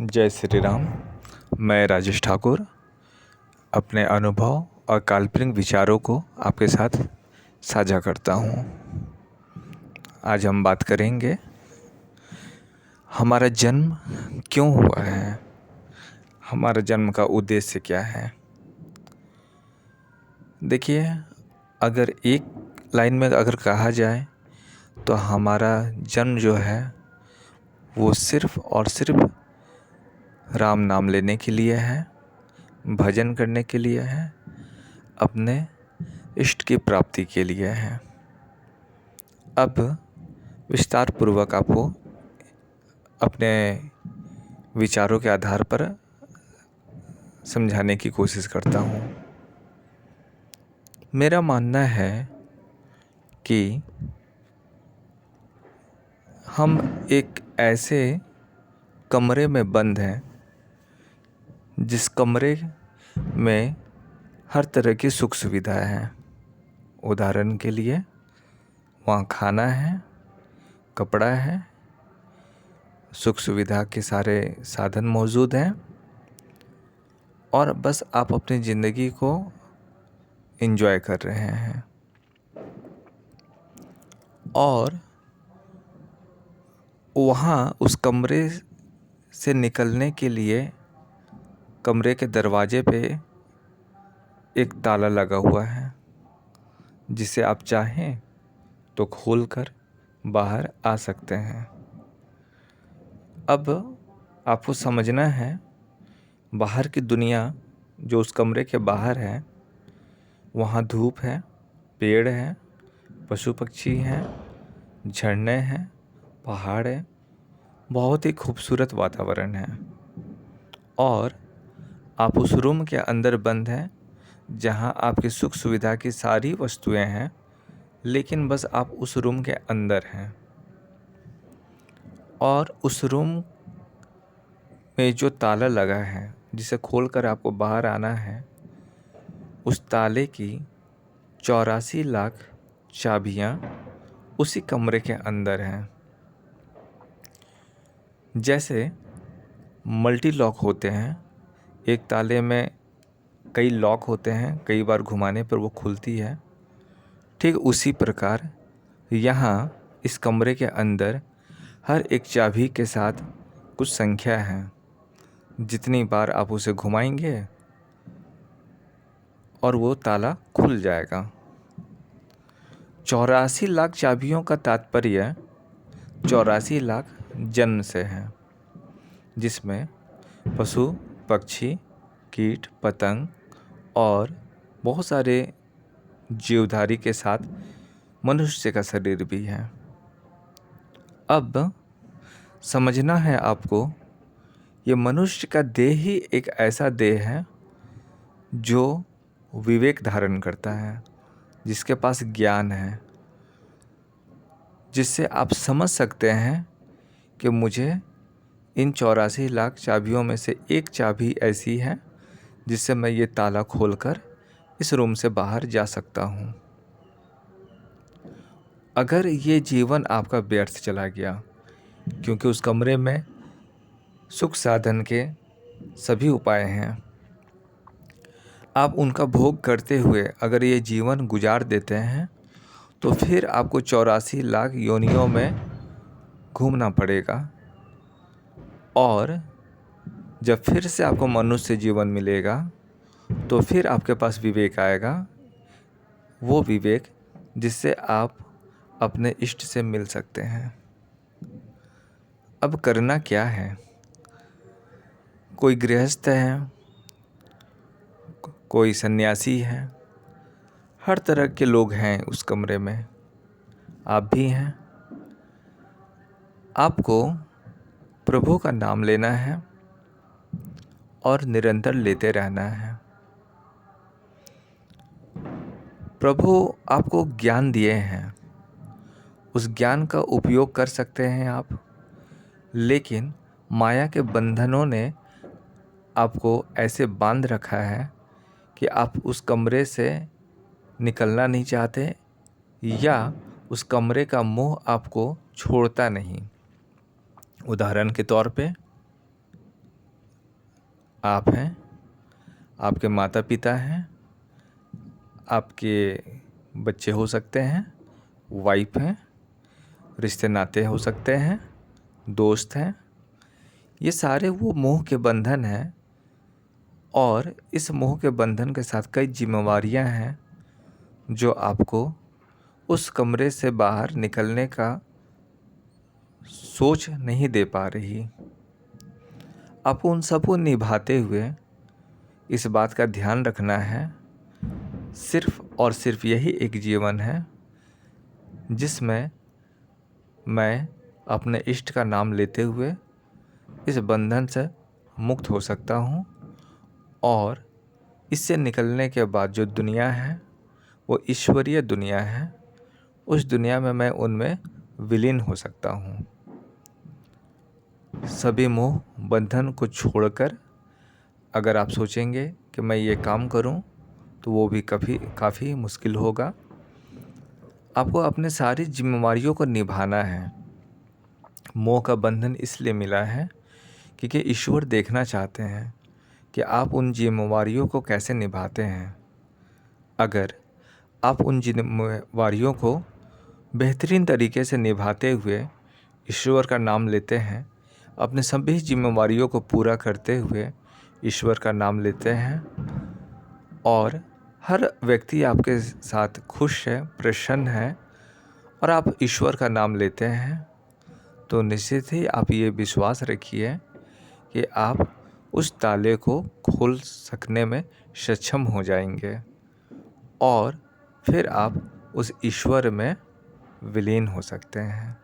जय श्री राम। मैं राजेश ठाकुर अपने अनुभव और काल्पनिक विचारों को आपके साथ साझा करता हूँ। आज हम बात करेंगे हमारा जन्म क्यों हुआ है, हमारा जन्म का उद्देश्य क्या है। देखिए, अगर एक लाइन में अगर कहा जाए तो हमारा जन्म जो है वो सिर्फ और सिर्फ राम नाम लेने के लिए है, भजन करने के लिए है, अपने इष्ट की प्राप्ति के लिए है। अब विस्तार पूर्वक आपको अपने विचारों के आधार पर समझाने की कोशिश करता हूँ। मेरा मानना है कि हम एक ऐसे कमरे में बंद हैं जिस कमरे में हर तरह की सुख सुविधाएं हैं। उदाहरण के लिए वहाँ खाना है, कपड़ा है, सुख सुविधा के सारे साधन मौजूद हैं और बस आप अपनी ज़िंदगी को एंजॉय कर रहे हैं। और वहाँ उस कमरे से निकलने के लिए कमरे के दरवाजे पे एक ताला लगा हुआ है जिसे आप चाहें तो खोलकर बाहर आ सकते हैं। अब आपको समझना है बाहर की दुनिया जो उस कमरे के बाहर है, वहाँ धूप है, पेड़ है, पशु पक्षी हैं, झरने हैं, पहाड़ है, बहुत ही खूबसूरत वातावरण है। और आप उस रूम के अंदर बंद हैं जहाँ आपकी सुख सुविधा की सारी वस्तुएं हैं, लेकिन बस आप उस रूम के अंदर हैं। और उस रूम में जो ताला लगा है जिसे खोलकर आपको बाहर आना है, उस ताले की 84 लाख चाबियाँ उसी कमरे के अंदर हैं। जैसे मल्टी लॉक होते हैं, एक ताले में कई लॉक होते हैं, कई बार घुमाने पर वो खुलती है, ठीक उसी प्रकार यहाँ इस कमरे के अंदर हर एक चाबी के साथ कुछ संख्या है। जितनी बार आप उसे घुमाएंगे और वो ताला खुल जाएगा। 84 लाख चाबियों का तात्पर्य 84 लाख जन्म से है, जिसमें पशु पक्षी, कीट पतंग और बहुत सारे जीवधारी के साथ मनुष्य का शरीर भी है। अब समझना है आपको, ये मनुष्य का देह ही एक ऐसा देह है जो विवेक धारण करता है, जिसके पास ज्ञान है, जिससे आप समझ सकते हैं कि मुझे इन 84 लाख चाबियों में से एक चाबी ऐसी है जिससे मैं ये ताला खोलकर इस रूम से बाहर जा सकता हूँ। अगर ये जीवन आपका व्यर्थ चला गया, क्योंकि उस कमरे में सुख साधन के सभी उपाय हैं, आप उनका भोग करते हुए अगर ये जीवन गुजार देते हैं तो फिर आपको 84 लाख योनियों में घूमना पड़ेगा। और जब फिर से आपको मनुष्य जीवन मिलेगा तो फिर आपके पास विवेक आएगा, वो विवेक जिससे आप अपने इष्ट से मिल सकते हैं। अब करना क्या है? कोई गृहस्थ है, कोई सन्यासी है, हर तरह के लोग हैं उस कमरे में, आप भी हैं। आपको प्रभु का नाम लेना है और निरंतर लेते रहना है। प्रभु आपको ज्ञान दिए हैं, उस ज्ञान का उपयोग कर सकते हैं आप, लेकिन माया के बंधनों ने आपको ऐसे बांध रखा है कि आप उस कमरे से निकलना नहीं चाहते, या उस कमरे का मोह आपको छोड़ता नहीं। उदाहरण के तौर पे आप हैं, आपके माता पिता हैं, आपके बच्चे हो सकते हैं, वाइफ हैं, रिश्ते नाते हो सकते हैं, दोस्त हैं। ये सारे वो मोह के बंधन हैं और इस मोह के बंधन के साथ कई जिम्मेवारियां हैं जो आपको उस कमरे से बाहर निकलने का सोच नहीं दे पा रही। आपको उन सबको निभाते हुए इस बात का ध्यान रखना है, सिर्फ और सिर्फ यही एक जीवन है जिसमें मैं अपने इष्ट का नाम लेते हुए इस बंधन से मुक्त हो सकता हूँ और इससे निकलने के बाद जो दुनिया है वो ईश्वरीय दुनिया है। उस दुनिया में मैं उनमें विलीन हो सकता हूँ। सभी मोह बंधन को छोड़कर अगर आप सोचेंगे कि मैं ये काम करूं तो वो भी काफ़ी मुश्किल होगा। आपको अपने सारी जिम्मेवारियों को निभाना है। मोह का बंधन इसलिए मिला है क्योंकि ईश्वर देखना चाहते हैं कि आप उन जिम्मेवारियों को कैसे निभाते हैं। अगर आप उन जिम्मेवारियों को बेहतरीन तरीके से निभाते हुए ईश्वर का नाम लेते हैं, अपने सभी जिम्मेवारियों को पूरा करते हुए ईश्वर का नाम लेते हैं और हर व्यक्ति आपके साथ खुश है, प्रसन्न है और आप ईश्वर का नाम लेते हैं, तो निश्चित ही आप ये विश्वास रखिए कि आप उस ताले को खोल सकने में सक्षम हो जाएंगे और फिर आप उस ईश्वर में विलीन हो सकते हैं।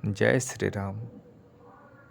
जय श्री राम।